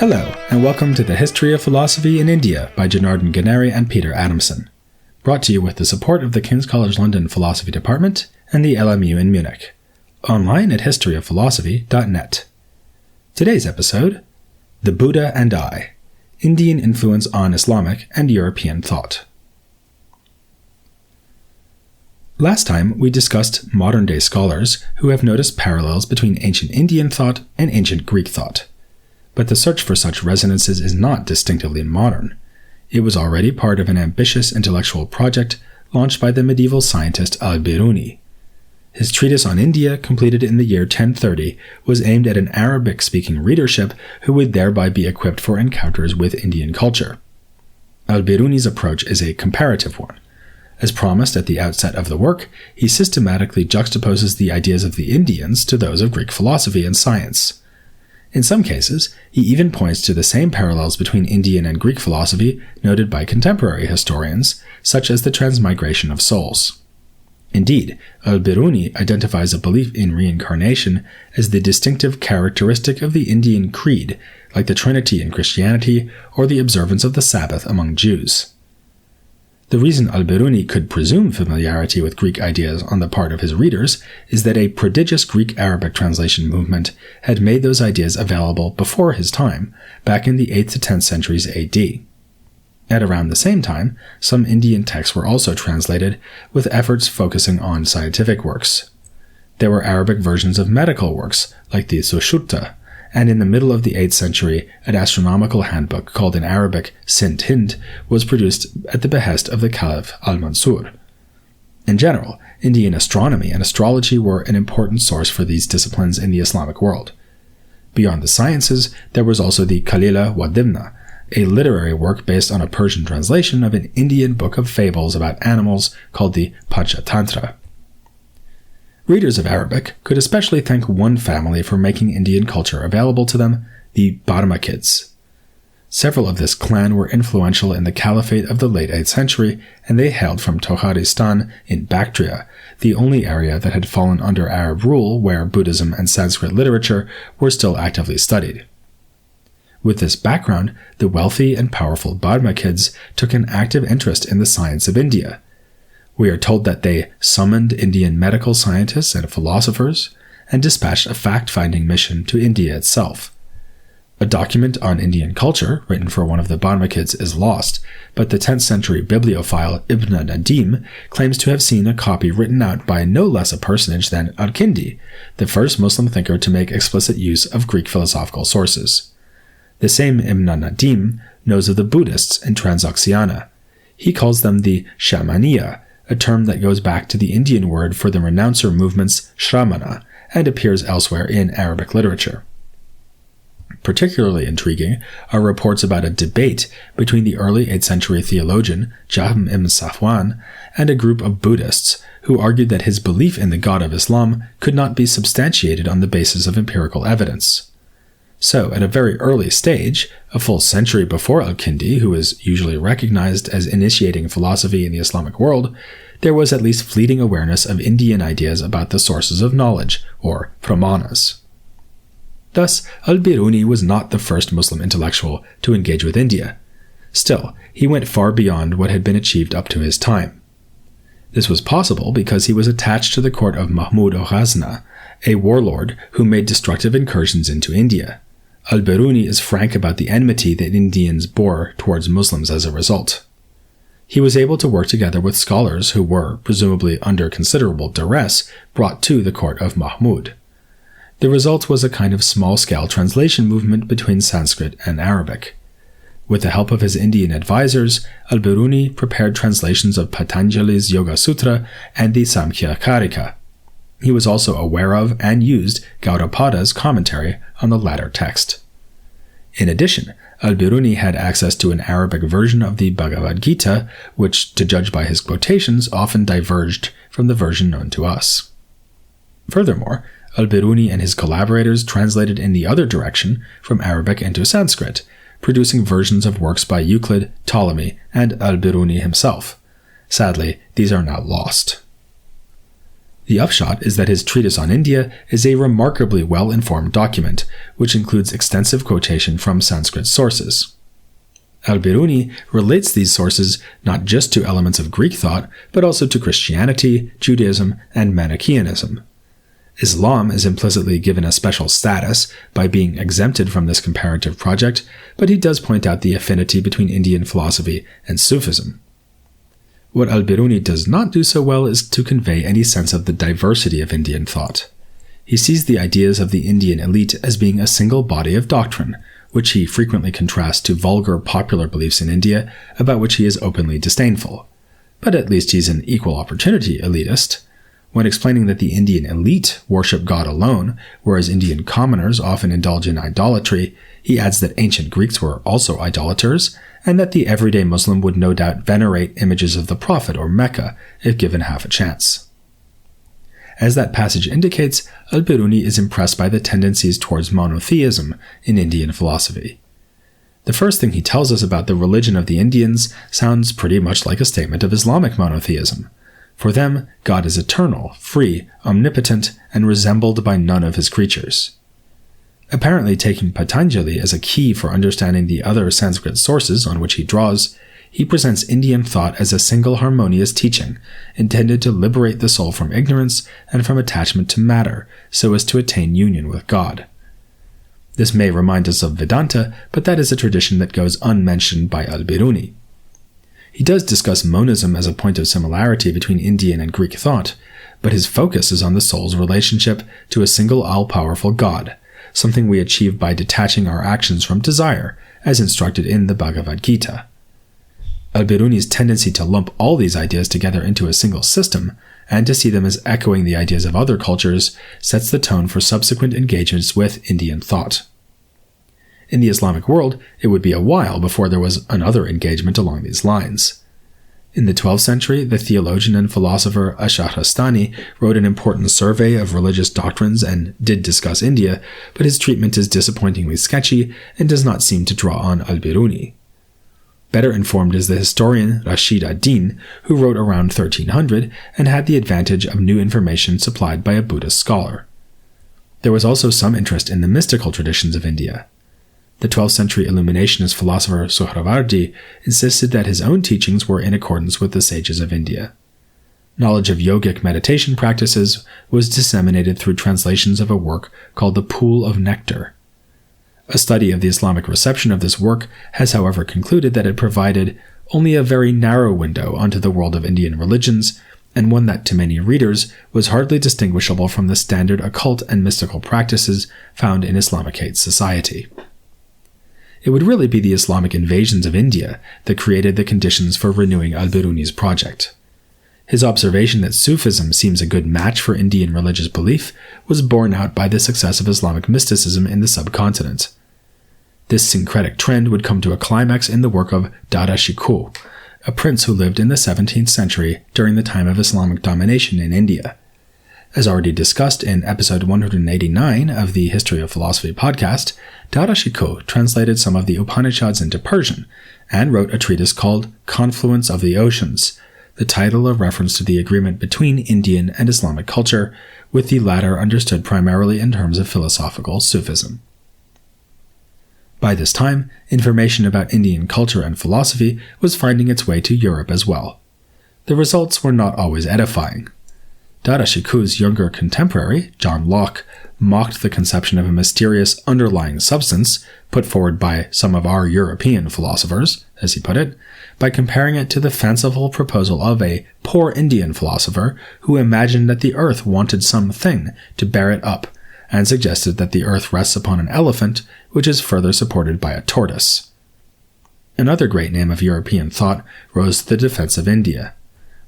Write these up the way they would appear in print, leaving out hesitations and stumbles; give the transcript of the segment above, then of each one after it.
Hello, and welcome to the History of Philosophy in India by Janardhan Ganeri and Peter Adamson, brought to you with the support of the King's College London Philosophy Department and the LMU in Munich, online at historyofphilosophy.net. Today's episode, The Buddha and I, Indian Influence on Islamic and European Thought. Last time, we discussed modern-day scholars who have noticed parallels between ancient Indian thought and ancient Greek thought. But the search for such resonances is not distinctively modern. It was already part of an ambitious intellectual project launched by the medieval scientist al-Bīrūnī. His treatise on India, completed in the year 1030, was aimed at an Arabic-speaking readership who would thereby be equipped for encounters with Indian culture. Al-Bīrūnī's approach is a comparative one. As promised at the outset of the work, he systematically juxtaposes the ideas of the Indians to those of Greek philosophy and science. In some cases, he even points to the same parallels between Indian and Greek philosophy noted by contemporary historians, such as the transmigration of souls. Indeed, al-Bīrūnī identifies a belief in reincarnation as the distinctive characteristic of the Indian creed, like the Trinity in Christianity or the observance of the Sabbath among Jews. The reason al-Bīrūnī could presume familiarity with Greek ideas on the part of his readers is that a prodigious Greek-Arabic translation movement had made those ideas available before his time, back in the 8th to 10th centuries AD. At around the same time, some Indian texts were also translated, with efforts focusing on scientific works. There were Arabic versions of medical works, like the Sushutta, and in the middle of the 8th century, an astronomical handbook called in Arabic Sint Hind was produced at the behest of the Caliph al-Mansur. In general, Indian astronomy and astrology were an important source for these disciplines in the Islamic world. Beyond the sciences, there was also the Kalila wa Dimna, a literary work based on a Persian translation of an Indian book of fables about animals called the Panchatantra. Readers of Arabic could especially thank one family for making Indian culture available to them, the Barmakids. Several of this clan were influential in the caliphate of the late 8th century, and they hailed from Toharistan in Bactria, the only area that had fallen under Arab rule where Buddhism and Sanskrit literature were still actively studied. With this background, the wealthy and powerful Barmakids took an active interest in the science of India. We are told that they summoned Indian medical scientists and philosophers and dispatched a fact-finding mission to India itself. A document on Indian culture, written for one of the Barmakids, is lost, but the 10th century bibliophile Ibn Nadim claims to have seen a copy written out by no less a personage than al-Kindi, the first Muslim thinker to make explicit use of Greek philosophical sources. The same Ibn Nadim knows of the Buddhists in Transoxiana. He calls them the Shamaniya, a term that goes back to the Indian word for the renouncer movement's Shramana and appears elsewhere in Arabic literature. Particularly intriguing are reports about a debate between the early 8th century theologian Jahm ibn Safwan and a group of Buddhists who argued that his belief in the God of Islam could not be substantiated on the basis of empirical evidence. So, at a very early stage, a full century before al-Kindi, who is usually recognized as initiating philosophy in the Islamic world, there was at least fleeting awareness of Indian ideas about the sources of knowledge, or pramanas. Thus, al-Bīrūnī was not the first Muslim intellectual to engage with India. Still, he went far beyond what had been achieved up to his time. This was possible because he was attached to the court of Mahmud of Ghazna, a warlord who made destructive incursions into India. Al-Bīrūnī is frank about the enmity that Indians bore towards Muslims as a result. He was able to work together with scholars who were, presumably under considerable duress, brought to the court of Mahmud. The result was a kind of small-scale translation movement between Sanskrit and Arabic. With the help of his Indian advisors, al-Bīrūnī prepared translations of Patanjali's Yoga Sutra and the Samkhya Karika. He was also aware of and used Gaudapada's commentary on the latter text. In addition, al-Bīrūnī had access to an Arabic version of the Bhagavad Gita, which, to judge by his quotations, often diverged from the version known to us. Furthermore, al-Bīrūnī and his collaborators translated in the other direction from Arabic into Sanskrit, producing versions of works by Euclid, Ptolemy, and al-Bīrūnī himself. Sadly, these are now lost. The upshot is that his treatise on India is a remarkably well-informed document, which includes extensive quotation from Sanskrit sources. Al-Bīrūnī relates these sources not just to elements of Greek thought, but also to Christianity, Judaism, and Manichaeanism. Islam is implicitly given a special status by being exempted from this comparative project, but he does point out the affinity between Indian philosophy and Sufism. What al-Bīrūnī does not do so well is to convey any sense of the diversity of Indian thought. He sees the ideas of the Indian elite as being a single body of doctrine, which he frequently contrasts to vulgar popular beliefs in India, about which he is openly disdainful. But at least he's an equal opportunity elitist. When explaining that the Indian elite worship God alone, whereas Indian commoners often indulge in idolatry, he adds that ancient Greeks were also idolaters, and that the everyday Muslim would no doubt venerate images of the Prophet or Mecca if given half a chance. As that passage indicates, al-Bīrūnī is impressed by the tendencies towards monotheism in Indian philosophy. The first thing he tells us about the religion of the Indians sounds pretty much like a statement of Islamic monotheism. For them, God is eternal, free, omnipotent, and resembled by none of his creatures. Apparently taking Patanjali as a key for understanding the other Sanskrit sources on which he draws, he presents Indian thought as a single harmonious teaching, intended to liberate the soul from ignorance and from attachment to matter, so as to attain union with God. This may remind us of Vedanta, but that is a tradition that goes unmentioned by al-Bīrūnī. He does discuss monism as a point of similarity between Indian and Greek thought, but his focus is on the soul's relationship to a single all-powerful God, something we achieve by detaching our actions from desire, as instructed in the Bhagavad Gita. Al-Bīrūnī's tendency to lump all these ideas together into a single system, and to see them as echoing the ideas of other cultures, sets the tone for subsequent engagements with Indian thought. In the Islamic world, it would be a while before there was another engagement along these lines. In the 12th century, the theologian and philosopher Ash-Shahrastani wrote an important survey of religious doctrines and did discuss India, but his treatment is disappointingly sketchy and does not seem to draw on al-Bīrūnī. Better informed is the historian Rashid ad-Din, who wrote around 1300 and had the advantage of new information supplied by a Buddhist scholar. There was also some interest in the mystical traditions of India. The 12th century Illuminationist philosopher Suhrawardi insisted that his own teachings were in accordance with the sages of India. Knowledge of yogic meditation practices was disseminated through translations of a work called The Pool of Nectar. A study of the Islamic reception of this work has, however, concluded that it provided only a very narrow window onto the world of Indian religions, and one that, to many readers, was hardly distinguishable from the standard occult and mystical practices found in Islamicate society. It would really be the Islamic invasions of India that created the conditions for renewing al-Bīrūnī's project. His observation that Sufism seems a good match for Indian religious belief was borne out by the success of Islamic mysticism in the subcontinent. This syncretic trend would come to a climax in the work of Dara Shikoh, a prince who lived in the 17th century during the time of Islamic domination in India. As already discussed in episode 189 of the History of Philosophy podcast, Dara Shikoh translated some of the Upanishads into Persian and wrote a treatise called Confluence of the Oceans, the title a reference to the agreement between Indian and Islamic culture, with the latter understood primarily in terms of philosophical Sufism. By this time, information about Indian culture and philosophy was finding its way to Europe as well. The results were not always edifying. Dara Shikoh's younger contemporary, John Locke, mocked the conception of a mysterious underlying substance put forward by some of our European philosophers, as he put it, by comparing it to the fanciful proposal of a poor Indian philosopher who imagined that the earth wanted something to bear it up, and suggested that the earth rests upon an elephant, which is further supported by a tortoise. Another great name of European thought rose to the defense of India.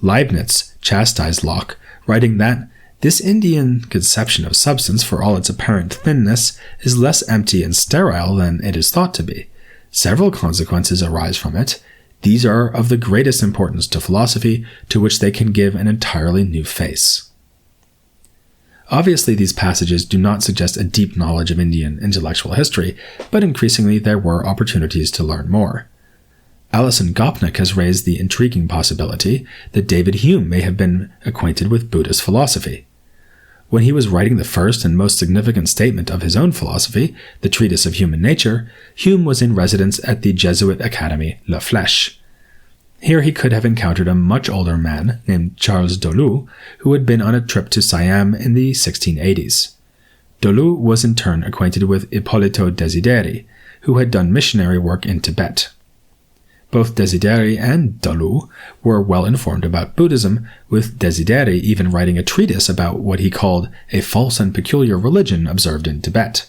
Leibniz chastised Locke, writing that this Indian conception of substance, for all its apparent thinness, is less empty and sterile than it is thought to be. Several consequences arise from it. These are of the greatest importance to philosophy, to which they can give an entirely new face. Obviously, these passages do not suggest a deep knowledge of Indian intellectual history, but increasingly there were opportunities to learn more. Alison Gopnik has raised the intriguing possibility that David Hume may have been acquainted with Buddhist philosophy. When he was writing the first and most significant statement of his own philosophy, the Treatise of Human Nature, Hume was in residence at the Jesuit Academy La Flèche. Here he could have encountered a much older man named Charles Dolu, who had been on a trip to Siam in the 1680s. Dolu was in turn acquainted with Ippolito Desideri, who had done missionary work in Tibet. Both Desideri and Dolu were well informed about Buddhism, with Desideri even writing a treatise about what he called a false and peculiar religion observed in Tibet.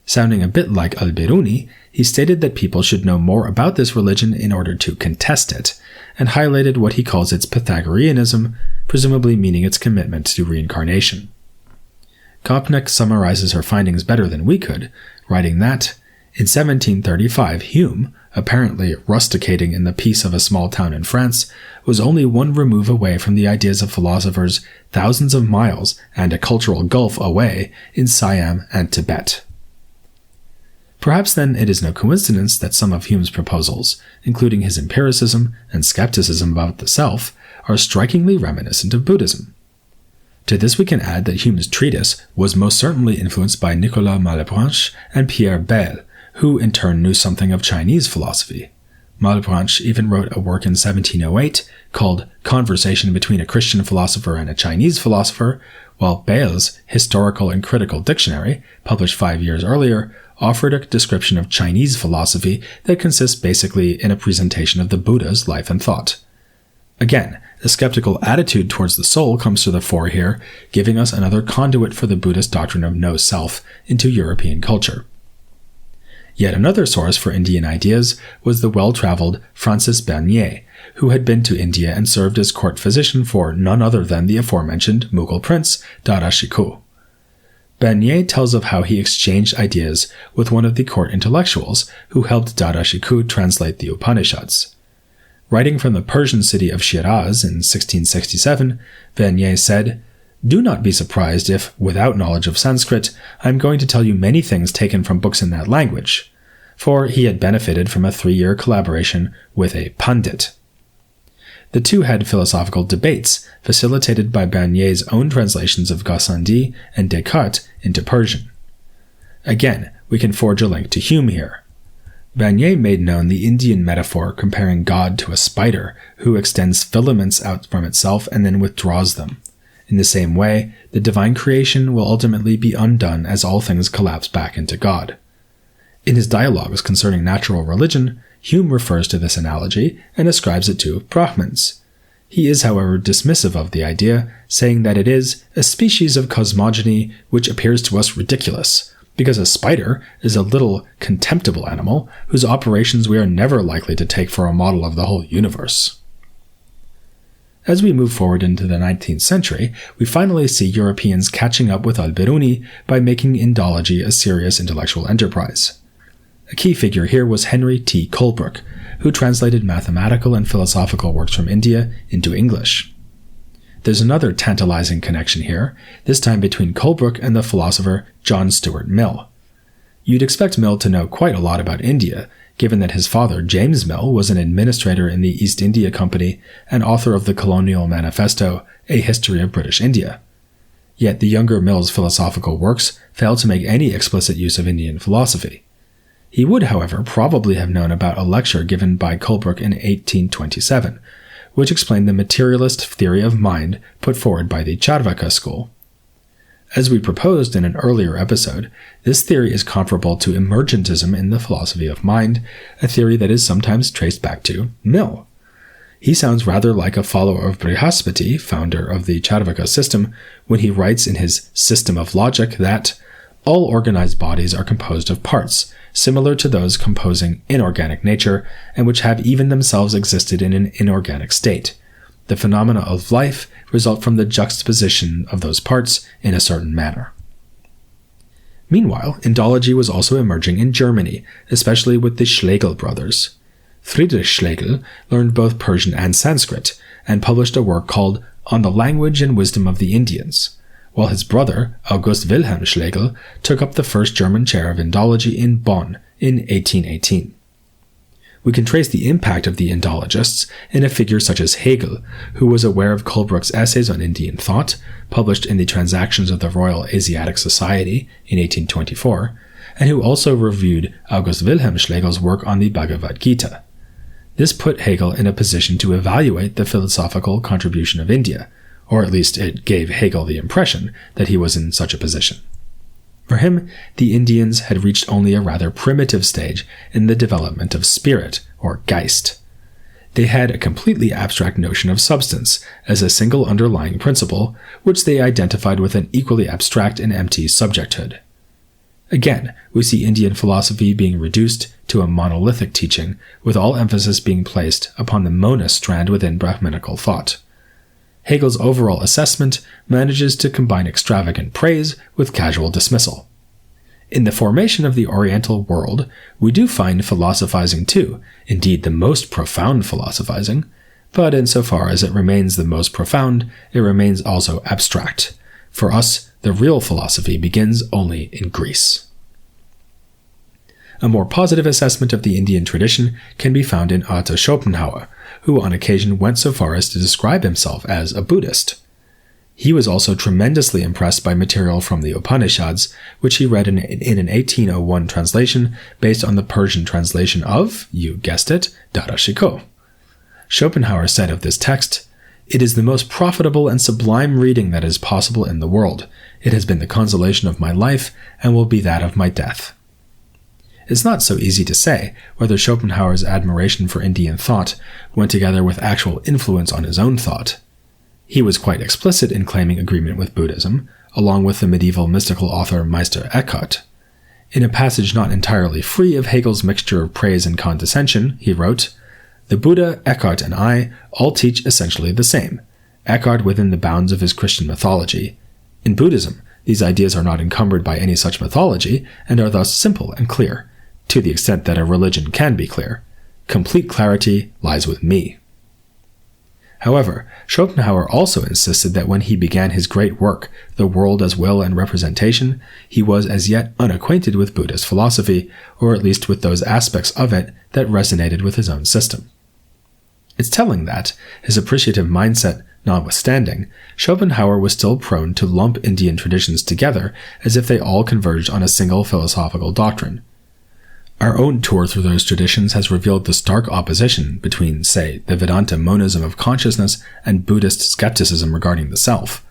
Sounding a bit like al-Bīrūnī, he stated that people should know more about this religion in order to contest it, and highlighted what he calls its Pythagoreanism, presumably meaning its commitment to reincarnation. Gopnik summarizes her findings better than we could, writing that, in 1735, Hume, apparently rusticating in the peace of a small town in France, was only one remove away from the ideas of philosophers thousands of miles and a cultural gulf away in Siam and Tibet. Perhaps then it is no coincidence that some of Hume's proposals, including his empiricism and skepticism about the self, are strikingly reminiscent of Buddhism. To this we can add that Hume's treatise was most certainly influenced by Nicolas Malebranche and Pierre Bayle, who in turn knew something of Chinese philosophy. Malebranche even wrote a work in 1708 called Conversation Between a Christian Philosopher and a Chinese Philosopher, while Bayle's Historical and Critical Dictionary, published 5 years earlier, offered a description of Chinese philosophy that consists basically in a presentation of the Buddha's life and thought. Again, the skeptical attitude towards the soul comes to the fore here, giving us another conduit for the Buddhist doctrine of no self into European culture. Yet another source for Indian ideas was the well-traveled Francis Bernier, who had been to India and served as court physician for none other than the aforementioned Mughal prince, Dara Shikoh. Bernier tells of how he exchanged ideas with one of the court intellectuals who helped Dara Shikoh translate the Upanishads. Writing from the Persian city of Shiraz in 1667, Bernier said, "Do not be surprised if, without knowledge of Sanskrit, I am going to tell you many things taken from books in that language," for he had benefited from a 3-year collaboration with a Pandit. The two had philosophical debates, facilitated by Bernier's own translations of Gassendi and Descartes into Persian. Again, we can forge a link to Hume here. Bernier made known the Indian metaphor comparing God to a spider who extends filaments out from itself and then withdraws them. In the same way, the divine creation will ultimately be undone as all things collapse back into God. In his dialogues concerning natural religion, Hume refers to this analogy and ascribes it to Brahmins. He is, however, dismissive of the idea, saying that it is a species of cosmogony which appears to us ridiculous, because a spider is a little contemptible animal whose operations we are never likely to take for a model of the whole universe. As we move forward into the 19th century, we finally see Europeans catching up with al-Bīrūnī by making Indology a serious intellectual enterprise. A key figure here was Henry T. Colebrooke, who translated mathematical and philosophical works from India into English. There's another tantalizing connection here, this time between Colebrooke and the philosopher John Stuart Mill. You'd expect Mill to know quite a lot about India, given that his father, James Mill, was an administrator in the East India Company and author of the Colonial Manifesto, A History of British India. Yet the younger Mill's philosophical works fail to make any explicit use of Indian philosophy. He would, however, probably have known about a lecture given by Colebrooke in 1827, which explained the materialist theory of mind put forward by the Charvaka school. As we proposed in an earlier episode, this theory is comparable to emergentism in the philosophy of mind, a theory that is sometimes traced back to Mill. He sounds rather like a follower of Brihaspati, founder of the Charvaka system, when he writes in his System of Logic that all organized bodies are composed of parts, similar to those composing inorganic nature, and which have even themselves existed in an inorganic state. The phenomena of life result from the juxtaposition of those parts in a certain manner. Meanwhile, Indology was also emerging in Germany, especially with the Schlegel brothers. Friedrich Schlegel learned both Persian and Sanskrit, and published a work called On the Language and Wisdom of the Indians, while his brother, August Wilhelm Schlegel, took up the first German chair of Indology in Bonn in 1818. We can trace the impact of the Indologists in a figure such as Hegel, who was aware of Colebrooke's essays on Indian thought, published in the Transactions of the Royal Asiatic Society in 1824, and who also reviewed August Wilhelm Schlegel's work on the Bhagavad Gita. This put Hegel in a position to evaluate the philosophical contribution of India, or at least it gave Hegel the impression that he was in such a position. For him, the Indians had reached only a rather primitive stage in the development of spirit, or Geist. They had a completely abstract notion of substance as a single underlying principle, which they identified with an equally abstract and empty subjecthood. Again, we see Indian philosophy being reduced to a monolithic teaching, with all emphasis being placed upon the monist strand within Brahmanical thought. Hegel's overall assessment manages to combine extravagant praise with casual dismissal. In the formation of the Oriental world, we do find philosophizing too, indeed the most profound philosophizing, but insofar as it remains the most profound, it remains also abstract. For us, the real philosophy begins only in Greece. A more positive assessment of the Indian tradition can be found in Arthur Schopenhauer, who on occasion went so far as to describe himself as a Buddhist. He was also tremendously impressed by material from the Upanishads, which he read in an 1801 translation based on the Persian translation of, you guessed it, Darashikoh. Schopenhauer said of this text, "It is the most profitable and sublime reading that is possible in the world. It has been the consolation of my life and will be that of my death." It's not so easy to say whether Schopenhauer's admiration for Indian thought went together with actual influence on his own thought. He was quite explicit in claiming agreement with Buddhism, along with the medieval mystical author Meister Eckhart. In a passage not entirely free of Hegel's mixture of praise and condescension, he wrote, "The Buddha, Eckhart, and I all teach essentially the same, Eckhart within the bounds of his Christian mythology. In Buddhism, these ideas are not encumbered by any such mythology, and are thus simple and clear, to the extent that a religion can be clear. Complete clarity lies with me." However, Schopenhauer also insisted that when he began his great work, The World as Will and Representation, he was as yet unacquainted with Buddhist philosophy, or at least with those aspects of it that resonated with his own system. It's telling that, his appreciative mindset notwithstanding, Schopenhauer was still prone to lump Indian traditions together as if they all converged on a single philosophical doctrine. Our own tour through those traditions has revealed the stark opposition between, say, the Vedanta monism of consciousness and Buddhist skepticism regarding the self.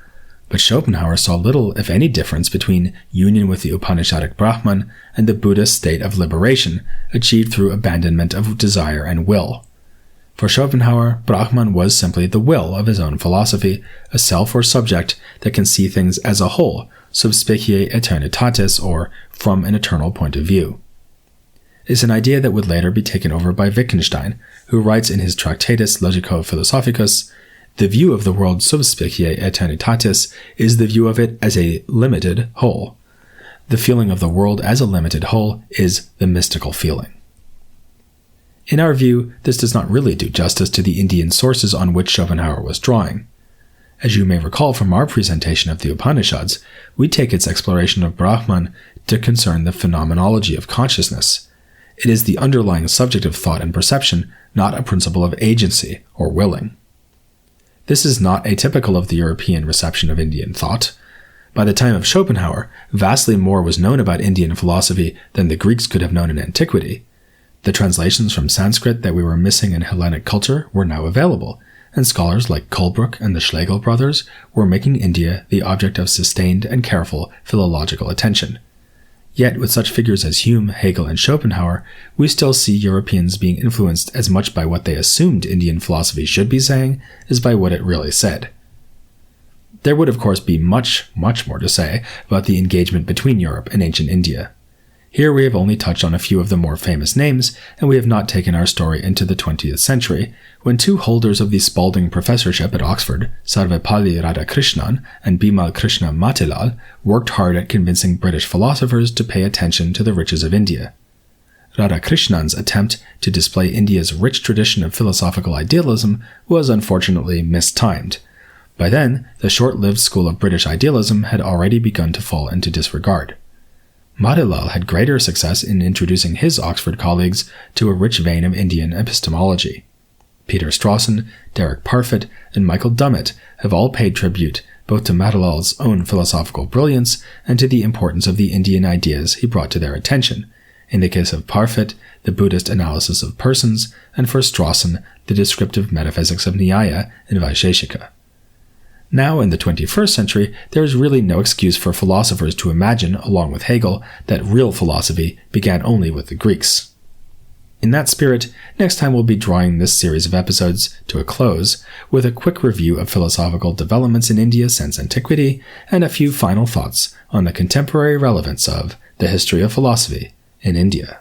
But Schopenhauer saw little, if any, difference between union with the Upanishadic Brahman and the Buddhist state of liberation, achieved through abandonment of desire and will. For Schopenhauer, Brahman was simply the will of his own philosophy, a self or subject that can see things as a whole, sub specie aeternitatis, or from an eternal point of view. It's an idea that would later be taken over by Wittgenstein, who writes in his Tractatus Logico-Philosophicus, "The view of the world sub specie aeternitatis is the view of it as a limited whole. The feeling of the world as a limited whole is the mystical feeling." In our view, this does not really do justice to the Indian sources on which Schopenhauer was drawing. As you may recall from our presentation of the Upanishads, we take its exploration of Brahman to concern the phenomenology of consciousness. It is the underlying subject of thought and perception, not a principle of agency or willing. This is not atypical of the European reception of Indian thought. By the time of Schopenhauer, vastly more was known about Indian philosophy than the Greeks could have known in antiquity. The translations from Sanskrit that we were missing in Hellenic culture were now available, and scholars like Colebrooke and the Schlegel brothers were making India the object of sustained and careful philological attention. Yet, with such figures as Hume, Hegel, and Schopenhauer, we still see Europeans being influenced as much by what they assumed Indian philosophy should be saying as by what it really said. There would, of course, be much, much more to say about the engagement between Europe and ancient India. Here we have only touched on a few of the more famous names, and we have not taken our story into the 20th century, when two holders of the Spalding Professorship at Oxford, Sarvepalli Radhakrishnan and Bimal Krishna Matilal, worked hard at convincing British philosophers to pay attention to the riches of India. Radhakrishnan's attempt to display India's rich tradition of philosophical idealism was unfortunately mistimed. By then, the short-lived school of British idealism had already begun to fall into disregard. Matilal had greater success in introducing his Oxford colleagues to a rich vein of Indian epistemology. Peter Strawson, Derek Parfit, and Michael Dummett have all paid tribute both to Matilal's own philosophical brilliance and to the importance of the Indian ideas he brought to their attention. In the case of Parfit, the Buddhist analysis of persons, and for Strawson, the descriptive metaphysics of Nyaya and Vaisheshika. Now, in the 21st century, there is really no excuse for philosophers to imagine, along with Hegel, that real philosophy began only with the Greeks. In that spirit, next time we'll be drawing this series of episodes to a close with a quick review of philosophical developments in India since antiquity and a few final thoughts on the contemporary relevance of the history of philosophy in India.